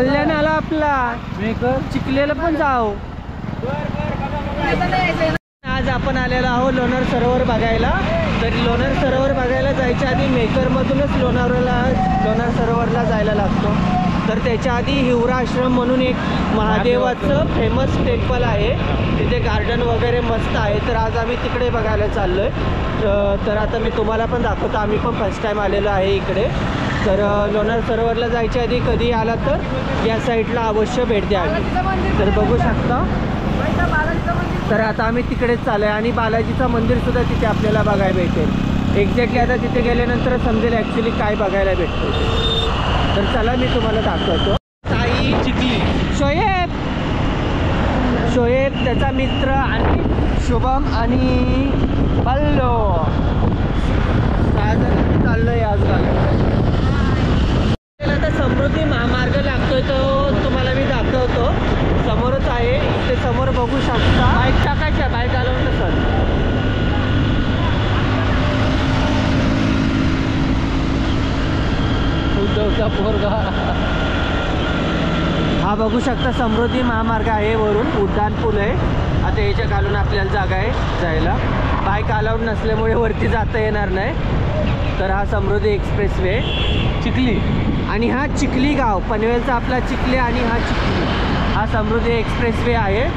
कल्याण आला आपला चिखलेला पण जाऊ। आज आपण आलेलो आहोत लोणार सरोवर बघायला। तर लोणार सरोवर बघायला जायच्या आधी मेकरमधूनच लोणार सरोवरला जायला लागतो। तर त्याच्या आधी हिवरा आश्रम म्हणून एक महादेवाचं फेमस टेम्पल आहे, तिथे गार्डन वगैरे मस्त आहे। तर आज आम्ही तिकडे बघायला चाललो आहे। तर आता मी तुम्हाला पण दाखवतो, आम्ही पण फर्स्ट टाईम आलेलो आहे इकडे। तर लोणार सरोवरला जायच्या आधी कधी आला तर या साईडला अवश्य भेट द्या। तर बघू शकता, तर आता आम्ही तिकडेच चाललो आहे आणि बालाजीचं मंदिरसुद्धा तिथे आपल्याला बघायला भेटेल। एक्झॅक्टली आता तिथे गेल्यानंतर समजेल ॲक्च्युली काय बघायला भेटतं। तर चला मी तुम्हाला दाखवतो। साई चिखली, शोएब त्याचा मित्र आणि शुभम आणि बल्लो 6 जण चाललो आहे आज गावाला। आता समृद्धी महामार्ग लागतोय, तो तुम्हाला मी दाखवतो, समोरच आहे। इथे समोर बघू शकता, बाईक टाकायच्या, बाईक आलं सर। हा बघू शकता समृद्धी महामार्ग आहे, वरून उड्डाण पूल आहे। आता याच्या खालून आपल्याला जागा आहे जायला, बाईक अलाउड नसल्यामुळे वरती जाता येणार नाही। तर हा समृद्धी एक्सप्रेस वे चिखली आणि हा चिखली गाव पनवेलचा आपला चिखली आणि हा चिखली, हा समृद्धी एक्सप्रेस वे आहे।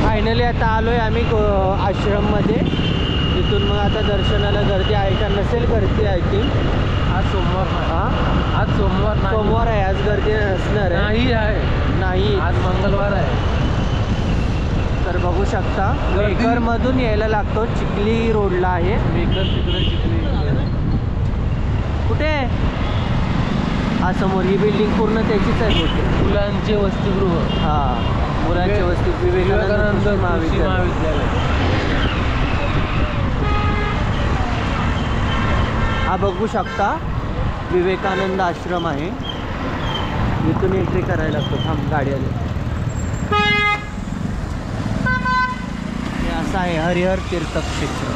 फायनली आता आलोय आम्ही आश्रममध्ये। तिथून मग आता दर्शनाला गर्दी आहे का नसेल, गर्दी आय थिंक आज सोमवार। हां आज सोमवार आहे, आज गर्दी नसणार आहे। नाही आज मंगळवार आहे। तर बघू शकता मेकरमधून यायला लागतो, चिखली रोडला आहे मेकर, तिकडे चिखली कुठे। हा समोर ही बिल्डिंग पूर्ण त्याचीच आहे, होते मुलांचे वसतिगृह। हां मुलांचे वसतिगृह, विवेकानंद महाविद्यालय। हा बघू शकता विवेकानंद आश्रम आहे, इथून एंट्री करायला लागतो। थांब गाडी आली। हे असं आहे हरिहर तीर्थक्षेत्र।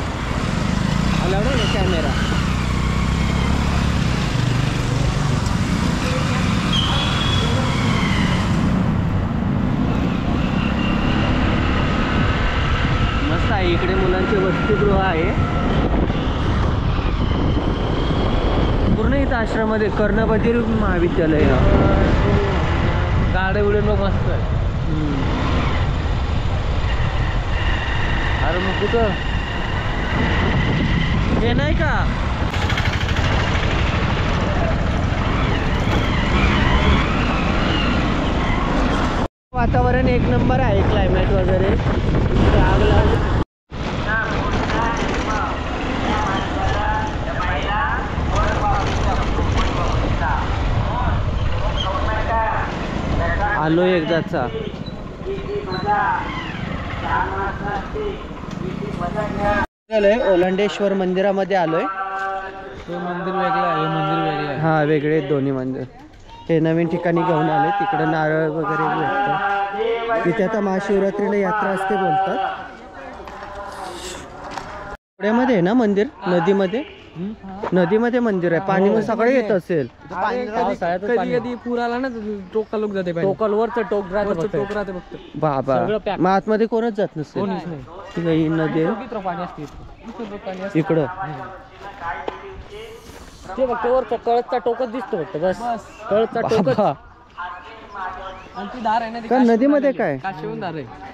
आला ना कॅमेरा। मस्त आहे, इकडे मुलांचे वसतिगृह आहे पूर्ण। इथं आश्रमामध्ये कर्णबधीर महाविद्यालय, गाड्या उडे लोक मस्त आहे। अरे मग कुठं हे नाही का, वातावरण एक नंबर आहे, क्लायमेट वगैरे आगला। आलोय एकदाचा। ओलांडेश्वर मंदिरामध्ये आलोय। हे मंदिर वेगळं आहे, मंदिर वेगळं आहे। हा वेगळे दोन्ही मंदिर। हे नवीन ठिकाणी घेऊन आले, तिकडे नारळ वगैरे भेटतं। तिथे आता महाशिवरात्रीला यात्रा असते बोलतात। पुण्यामध्ये आहे ना मंदिर, नदीमध्ये मंदिर आहे, पाणी मग सगळे येत असेल। कधी कधी पूर आला ना टोका लोक जाते, टोकलवरचं टोक राहते फक्त बाबा। मग आतमध्ये कोणच जात नसेल, नदी इकडं ते फक्त वर कळतचा टोकच दिसतो फक्त, बस कळतचा टोकच। आणि ती धार आहे ना, का नदीमध्ये काय काशीहून धार आहे।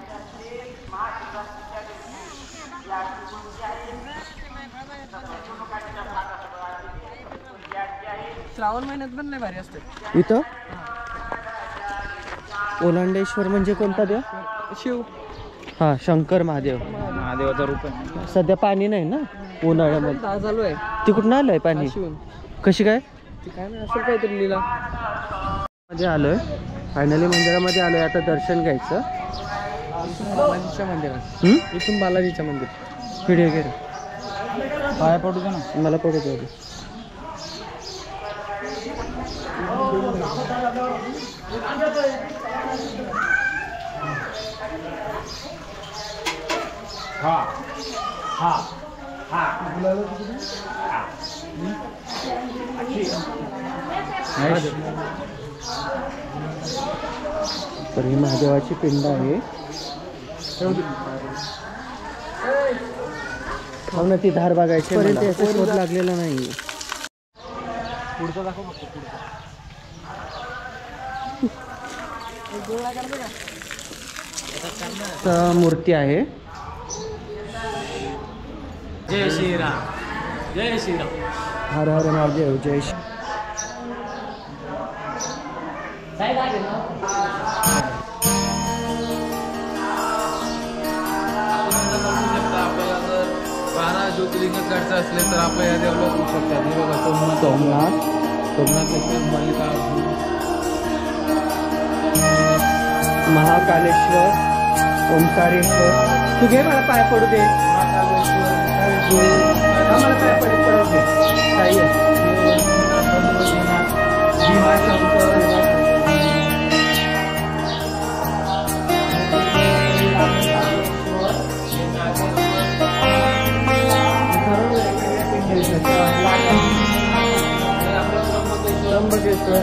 श्रावण महिन्यात पण नाही भारी असते इथं। ओलांडेश्वर म्हणजे कोणता देव? शिव। हा शंकर महादेव, महादेवाचा रूप आहे। सध्या पाणी नाही ना उन्हाळ्यामध्ये, चालू आहे। ती कुठून आलंय पाणी, कशी काय काय नाही असं काहीतरी लिहिला मध्ये आलोय। फायनली मंदिरामध्ये आलोय, आता दर्शन घ्यायचं बालाजीच्या मंदिरात। इथून बालाजीच्या मंदिर व्हिडिओ घे, पाया पडू दे ना मला पडू दे। तर ही महादेवाची पिंड आहे. हो ना, ती धार बघायची पर्यंत याचा शोध लागलेला नाही. पुढचं दाखव फक्त पुढचं. मूर्ती आहे. जय श्रीराम, जय श्रीराम. हर हर महादेव, जय श्री. आपल्याला जर 12 ज्योतिर्लिंग करायचं असले तर आपण या देवाला होऊ शकतात. हे बघा, सोमनाथेश्वर, मल्लिकार्जुन, महाकालेश्वर, ओंकारेश्वर. तू घे, मला पाय पडू दे. मला पाय पडू दे. भीमाशंकर, त्र्यंबकेश्वर.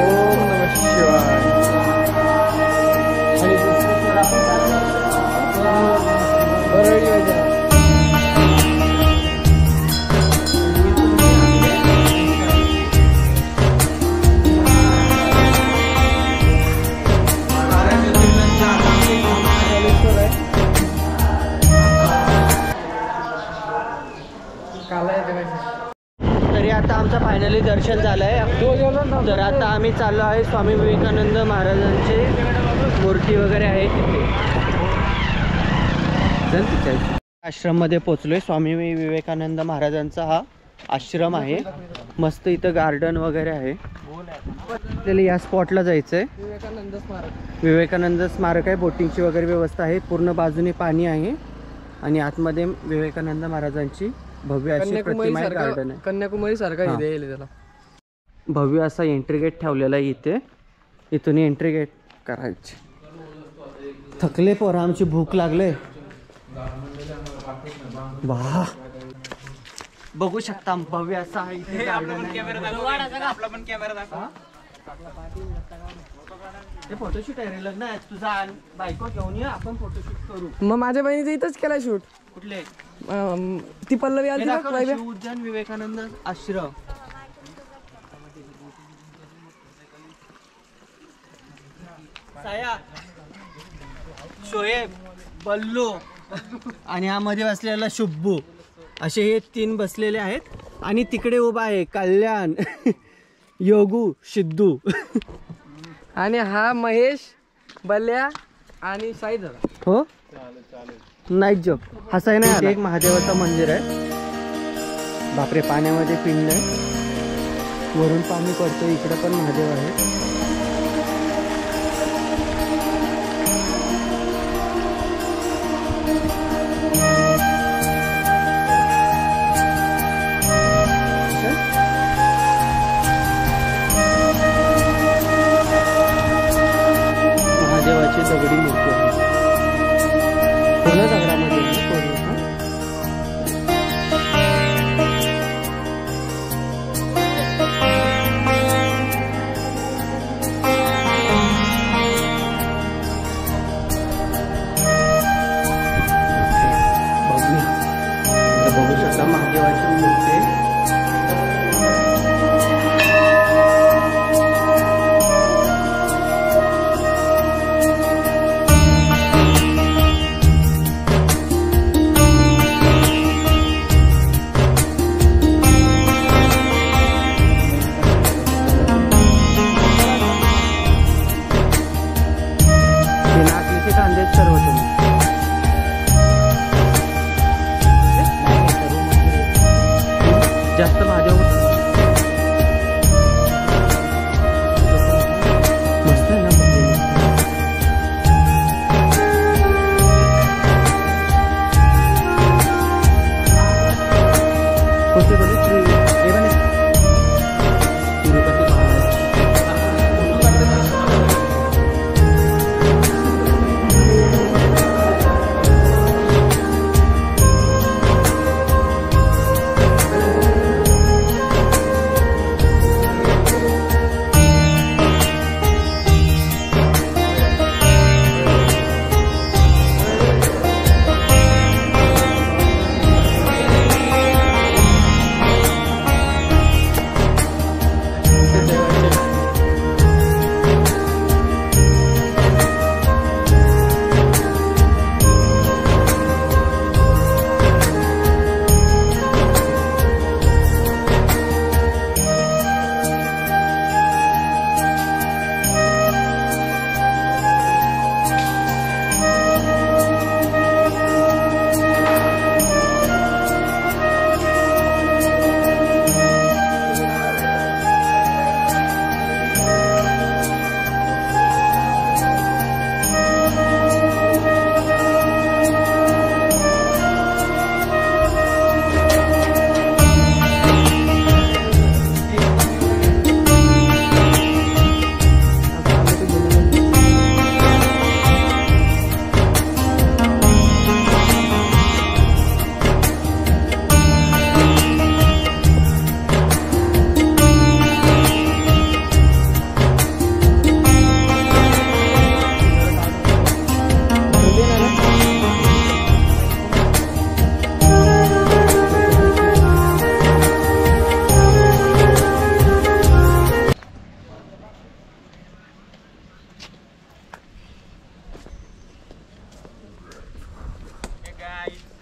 ओम नमः शिवाय. आणि दुसरेश्वर आपण बरळी वगैरे. तरी आता आमचं फायनली दर्शन झालंय. तर आता आम्ही चाललो आहे स्वामी विवेकानंद महाराजांची मूर्ती वगैरे आहे तिथे. आश्रममध्ये पोचलोय. स्वामी विवेकानंद महाराजांचा हा आश्रम आहे. मस्त इथं गार्डन वगैरे आहे. आपल्याला या स्पॉटला जायचंय. विवेकानंद स्मारक आहे. बोटिंगची वगैरे व्यवस्था आहे. पूर्ण बाजूने पाणी आहे आणि आतमध्ये विवेकानंद महाराजांची भव्य अशी प्रतिमा गार्डन आहे. कन्याकुमारी सारखा त्याला भव्य असा एंट्री गेट ठेवलेला आहे इथे. इथून एंट्री गेट करायची. थकले पोर, आमची भूक लागले. वाह, बघू शकता भव्य असा इथे गार्डन आहे. हे फोटोशूट आहे रे, लग्न आहे तुझा. बायको घेऊन ये, आपण फोटोशूट करू. मग माझ्या बहिणीचं इथंच केला शूट. कुठले? ती पल्लवी आली ना, उद्यान विवेकानंद आश्रम. साया, शोएब, बल्लू आणि यामध्ये बसलेला शुब्बू, असे हे 3 बसलेले आहेत. आणि तिकडे उभा आहे कल्याण, योगू, सिद्धू आणि हा महेश, बल्या आणि साई दादा. हो, नाईट जॉब. हसाय नाही. एक महादेवाचं मंदिर आहे. बापरे, पाण्यामध्ये पिंड आहे. वरून पाणी पडतं. इकडे पण महादेव आहे. महादेवाची दगडी मूर्ती आहे. पूर्ण दगडामध्ये बघू शकता महादेवाची मूर्ती.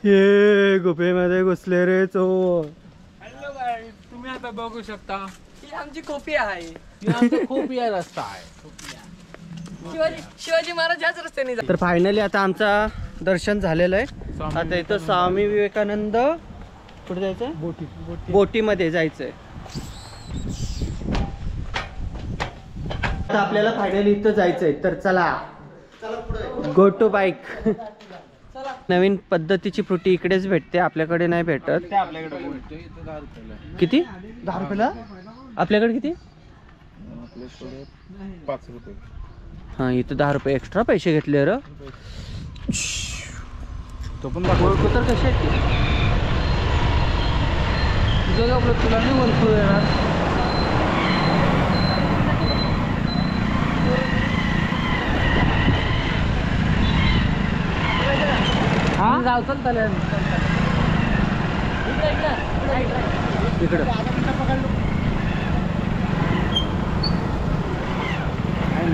हे गुफेमध्ये घुसले रे चोर. हॅलो गाईज, तुम्ही आता बघू शकता ही आमची खोपी आहे. की आमचा खूप या रस्ता आहे. शिवाजी महाराज याच रस्त्याने तर फायनली आता आमचा दर्शन झालेलं आहे. आता इथं स्वामी विवेकानंद कुठे जायचंय? बोटीमध्ये जायचंय. आता आपल्याला फायनली इथं जायचंय. तर चला गो टू बाईक. नवीन पद्धतीची फ्रुटी इकडेच भेटते, आपल्याकडे नाही भेटत. किती? 10 रुपयाला. आपल्याकडे किती? 5 रुपये. हा, इथं 10 रुपये एक्स्ट्रा पैसे घेतले र. तो पण तर कसे आहेत ते? तुझं आपलं तुला नाही ओळखू येणार. हा जावचं इकडं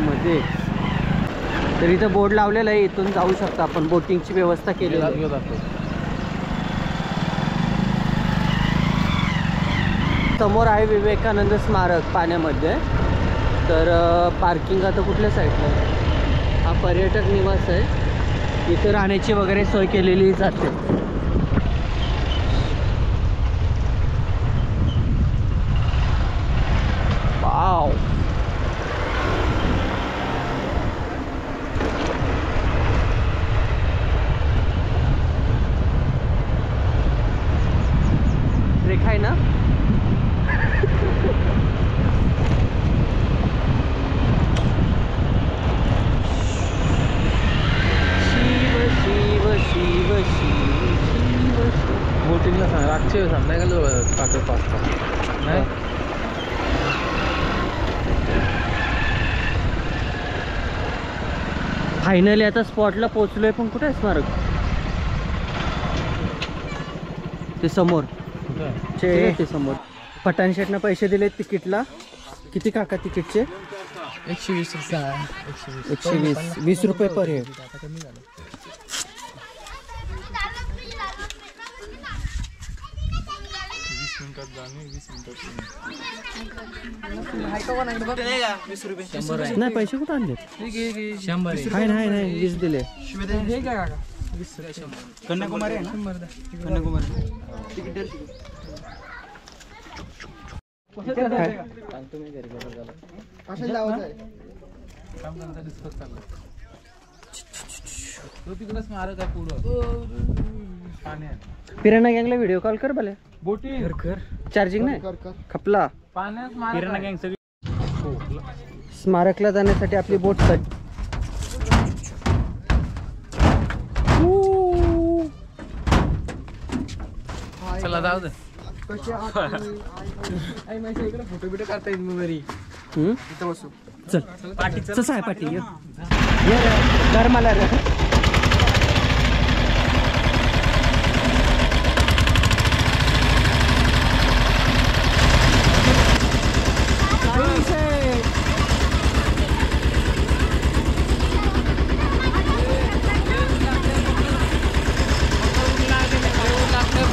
मध्ये. तर इथं बोर्ड लावलेला आहे, इथून जाऊ शकता आपण. बोटिंगची व्यवस्था केलेली आहे. समोर आहे विवेकानंद स्मारक पाण्यामध्ये. तर पार्किंग आता कुठल्या साईडला आहे? हा पर्यटक निवास आहे. इथे राहण्याची वगैरे सोय केलेली जाते. वाव. रेखा आहे ना? बोटिंगला सांग, रातचे सांग नाही का 5 नाही. फायनली आता स्पॉटला पोहोचलोय. पण कुठे आहे स्मारक? ते समोर ते समोर. पठाण शेटनं पैसे दिले तिकीटला. किती काका तिकीटचे? 120 रुपये. 120. 20 रुपये पर हेड. नाही पैसे कुठे आणले? 100 नाही 20 दिले. हे काय काका? कन्याकुमारी आहे ना? कन्याकुमारी. तिकडे स्मारक आहे पुढं. पिराणा गँगला व्हिडिओ कॉल कर भले. बोटिंग चार्जिंग नाही खपला. पाण्यात स्मारकला जाण्यासाठी आपली बोट सज्ज. चला जाऊ दे. फोटो बिटो काढता येईल मग घरी. इथं बसू. चल कसं आहे पाटी? ये कर मला रे.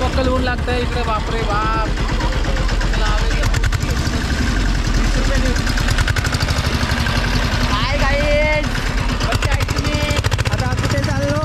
पकल ऊन लागतंय इकडे. बापरे बाप. हाय गाईज, कसे आहे तुम्ही? आता कुठे चाललो?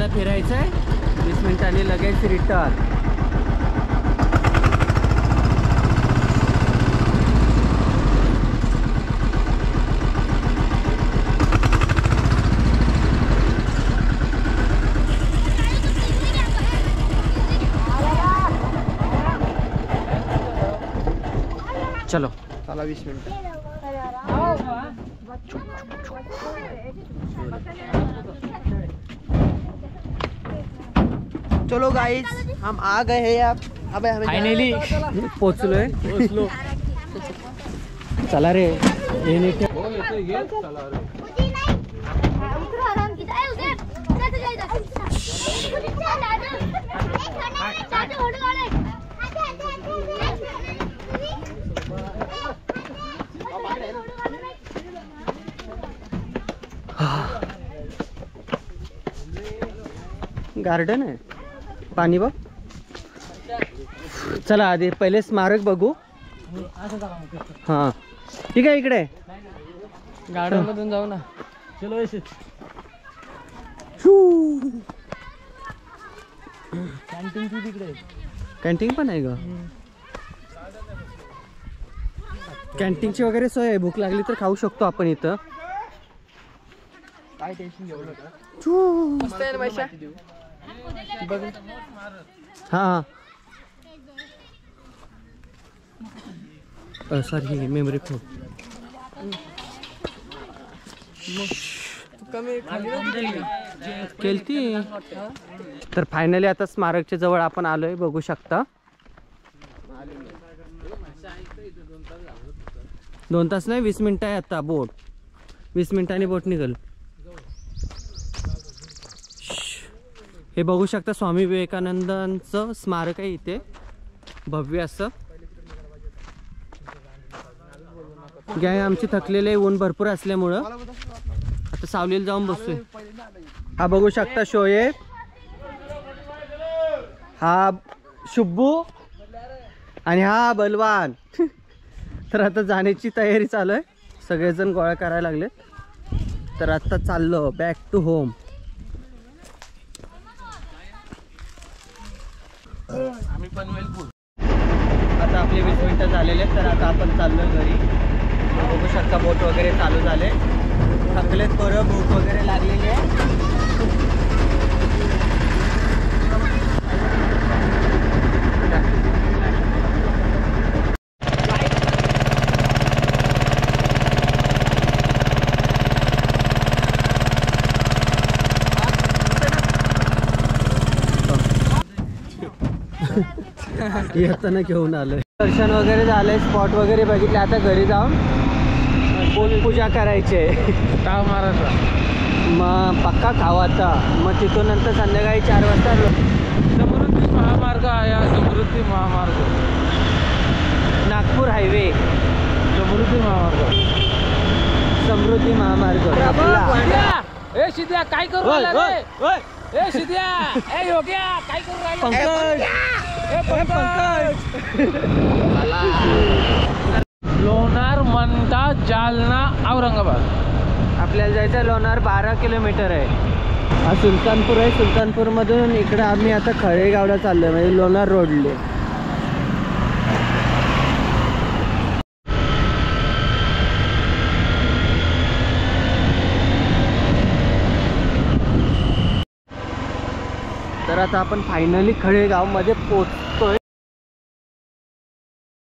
आपल्याला फिरायचं आहे. 20 मिनिटांनी लगेच रिटर्न. चलो चला 20 मिनिट. चलो गाइस हम आ गए हैं अब हमें फायनली पोचलोय. चला रे हे नीट ठेव. हो येतोय घे चला अरे गार्डन आहे. पाणी बघ. चला आधी पहिले स्मारक बघू. हा ठीक आहे इकडे गार्डन मधून जाऊ ना. चलो कॅन्टीन तिकडे. कॅन्टीन पण आहे ग. कॅन्टीनची वगैरे सोय आहे. भूक लागली तर खाऊ शकतो आपण इथं. काय टेन्शन घेऊ नका. मस्त आहे ना माहिती बघ. हा सॉरी मेमरी खूप कमी केलती. तर फायनली आता स्मारकच्या जवळ आपण आलोय. बघू शकता 2 तास नाही 20 मिनिटं आहे आता. बोट 20 मिनिटांनी बोट निघल. हे बघू शकता स्वामी विवेकानंदांचं स्मारक आहे इथे भव्य असं. गाय आमची थकलेले ऊन भरपूर असल्यामुळं आता सावलीला जाऊन बसतोय. हा बघू शकता शोएब, हा शुब्बू आणि हा बलवान. तर आता जाण्याची तयारी चालू आहे. सगळेजण गोळा करायला लागले. तर आता चाललो बॅक टू होम. आम्ही पनवेल फूड. आता आपले 20 मिनिटं झालेले आहेत. तर आता आपण चाललोय घरी. बघू शकता बोट वगैरे चालू झाले. थकलेत बरं, भूक वगैरे लागलेली आहे. येताना घेऊन आलोय. दर्शन वगैरे झालंय. स्पॉट वगैरे बघितले. आता घरी जाऊन पूजा करायची. टाव मारायचा. मग पक्का खावा आता. मग तिथून नंतर संध्याकाळी 4 वाजता समृद्धी महामार्ग आहे. समृद्धी महामार्ग, नागपूर हायवे. समृद्धी महामार्ग, समृद्धी महामार्ग. ए शिद्या काय करू राहिला रे? ए शिद्या, ए योग्या काय करू राहिला? पंकज, ए पंकज. लोणार, मंठा, जालना, औरंगाबाद. आपल्याला जायचं लोणार 12 किलोमीटर आहे. हा सुलतानपूर आहे. सुलतानपूरमधून इकडे आम्ही आता खळेगावला चाललोय, म्हणजे लोणार रोडले. तर आता आपण फायनली खळेगावमध्ये पोचतोय.